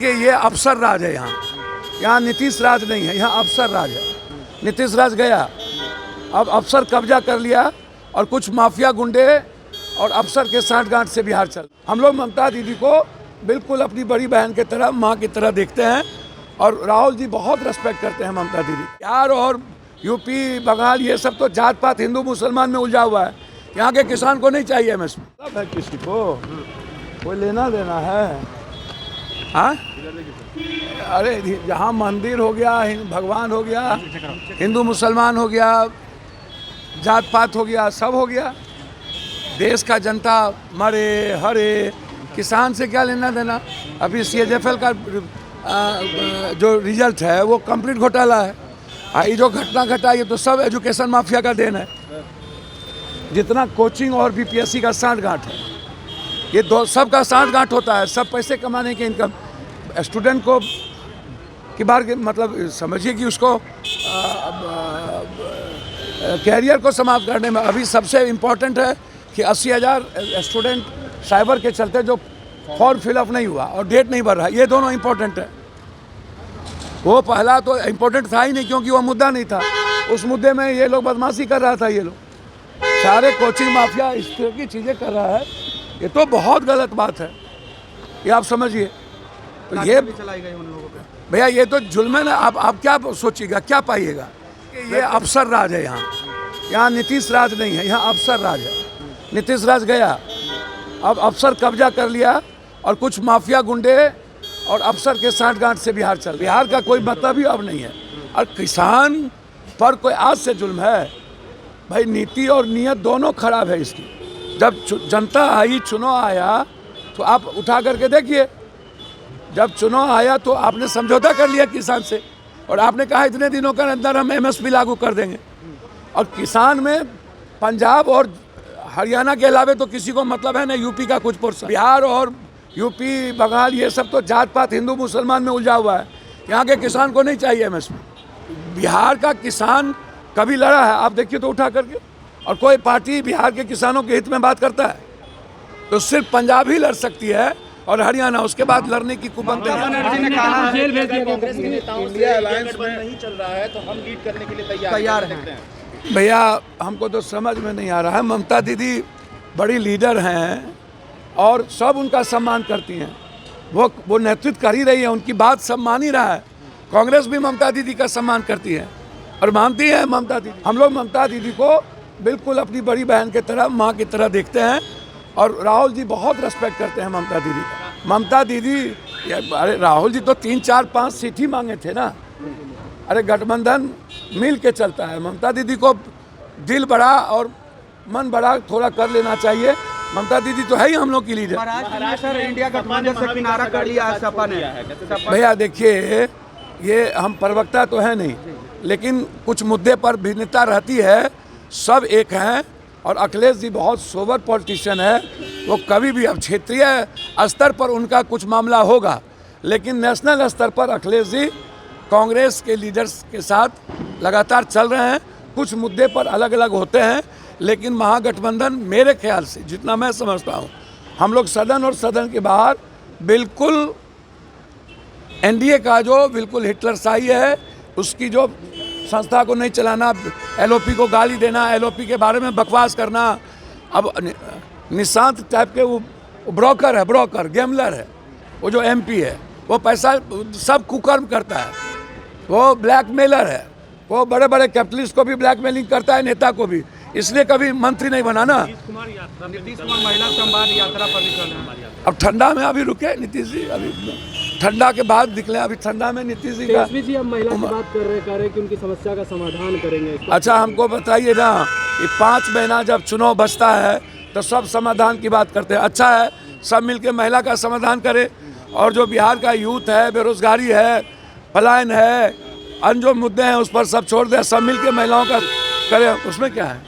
कि ये अफसर राज है। यहाँ नीतीश राज नहीं है, यहाँ अफसर राज है। नीतीश राज गया, अब अफसर कब्जा कर लिया और कुछ माफिया गुंडे और अफसर के सांठगांठ से बिहार चल। हम लोग ममता दीदी को बिल्कुल अपनी बड़ी बहन की तरह, माँ की तरह देखते हैं और राहुल जी बहुत रेस्पेक्ट करते हैं ममता दीदी। बिहार और यूपी, बंगाल ये सब तो जात पात हिंदू मुसलमान में उलझा हुआ है। यहाँ के किसान को नहीं चाहिए एमएसपी। सब है, किसी को कोई लेना देना है? हाँ, अरे जहाँ मंदिर हो गया, भगवान हो गया, हिंदू मुसलमान हो गया, जात पात हो गया, सब हो गया। देश का जनता मरे हरे, किसान से क्या लेना देना? अभी CHFL का जो रिजल्ट है वो कंप्लीट घोटाला है। ये जो घटना घटा ये तो सब एजुकेशन माफिया का देन है। जितना कोचिंग और BPSC का सांठगांठ है, ये दो सब का सांठगांठ होता है। सब पैसे कमाने के इनकम स्टूडेंट को की बार मतलब समझिए कि उसको कैरियर को समाप्त करने में अभी सबसे इम्पोर्टेंट है कि 80,000 स्टूडेंट साइबर के चलते जो फॉर्म फिलअप नहीं हुआ और डेट नहीं भर रहा, ये दोनों इम्पोर्टेंट है। वो पहला तो इम्पोर्टेंट था ही नहीं क्योंकि वो मुद्दा नहीं था। उस मुद्दे में ये लोग बदमाशी कर रहा था। ये लोग सारे कोचिंग माफिया इस तरह की चीज़ें कर रहा है, ये तो बहुत गलत बात है। ये आप समझिए। तो ये भैया ये तो जुल्म है ना। आप क्या सोचिएगा, क्या पाइएगा? ये अफसर राज है। यहाँ नीतीश राज नहीं है, यहाँ अफसर राज है। नीतीश राज गया, अब अफसर कब्जा कर लिया और कुछ माफिया गुंडे और अफसर के सांठगांठ से बिहार चल। बिहार का कोई मतलब ही अब नहीं है। और किसान पर कोई आज से जुल्म है भाई? नीति और नीयत दोनों खराब है इसकी। जब जनता आई, चुनाव आया, तो आप उठा करके देखिए। जब चुनाव आया तो आपने समझौता कर लिया किसान से और आपने कहा इतने दिनों के अंदर हम MSP लागू कर देंगे। और किसान में पंजाब और हरियाणा के अलावे तो किसी को मतलब है ना यूपी का कुछ पोर्शन। बिहार और यूपी, बंगाल ये सब तो जात पात हिंदू मुसलमान में उलझा हुआ है। यहाँ के किसान को नहीं चाहिए MSP। बिहार का किसान कभी लड़ा है? आप देखिए तो उठा करके। और कोई पार्टी बिहार के किसानों के हित में बात करता है तो सिर्फ पंजाब ही लड़ सकती है और हरियाणा, उसके बाद लड़ने की कुबंते इंडिया अलायंस में नहीं चल रहा है तो हम लीड करने के लिए तैयार हैं। भैया हमको तो समझ में नहीं आ रहा है। ममता दीदी बड़ी लीडर हैं और सब उनका सम्मान करती हैं। वो नेतृत्व कर ही रही है, उनकी बात सब मान ही रहा है। कांग्रेस भी ममता दीदी का सम्मान करती है और मानती है ममता दीदी। हम लोग ममता दीदी को बिल्कुल अपनी बड़ी बहन की तरह, माँ की तरह देखते हैं और राहुल जी बहुत रेस्पेक्ट करते हैं ममता दीदी का। ममता दीदी, अरे राहुल जी तो 3, 4, 5 सीट ही मांगे थे ना। अरे गठबंधन मिल के चलता है। ममता दीदी को दिल बड़ा और मन बड़ा थोड़ा कर लेना चाहिए। ममता दीदी तो है ही हम लोग की लीडर। सर इंडिया गठबंधन से किनारा कर लिया सपा ने। भैया देखिए, ये हम प्रवक्ता तो है नहीं, लेकिन कुछ मुद्दे पर भिन्नता रहती है। सब एक हैं और अखिलेश जी बहुत सोबर पॉलिटिशियन है। वो कभी भी, अब क्षेत्रीय स्तर पर उनका कुछ मामला होगा, लेकिन नेशनल स्तर पर अखिलेश जी कांग्रेस के लीडर्स के साथ लगातार चल रहे हैं। कुछ मुद्दे पर अलग अलग होते हैं, लेकिन महागठबंधन मेरे ख्याल से, जितना मैं समझता हूँ, हम लोग सदन और सदन के बाहर बिल्कुल NDA का जो बिल्कुल हिटलरशाही है, उसकी जो संस्था को नहीं चलाना, LOP को गाली देना, LOP के बारे में बकवास करना। अब निशांत टाइप के वो ब्रोकर है, ब्रोकर गैमलर है। वो जो MP है वो पैसा सब कुकर्म करता है। वो ब्लैकमेलर है। वो बड़े बड़े कैपिटलिस्ट को भी ब्लैकमेलिंग करता है, नेता को भी। इसलिए कभी मंत्री नहीं बना ना। नीतीश कुमार महिला संवाद यात्रा पर निकल रहे हैं। अब ठंडा में अभी रुके नीतीश जी, अभी ठंडा के बाद निकले। अभी ठंडा में नीतीश जी का जी अब महिला की बात कर रहे हैं कि उनकी समस्या का समाधान करेंगे। अच्छा हमको बताइए ना, ये 5 महीना जब चुनाव बचता है तो सब समाधान की बात करते हैं। अच्छा है, सब मिलके महिला का समाधान करे। और जो बिहार का यूथ है, बेरोजगारी है, पलायन है, अन्य जो मुद्दे हैं उस पर सब छोड़ दे, सब मिलके महिलाओं का करें। उसमें क्या है?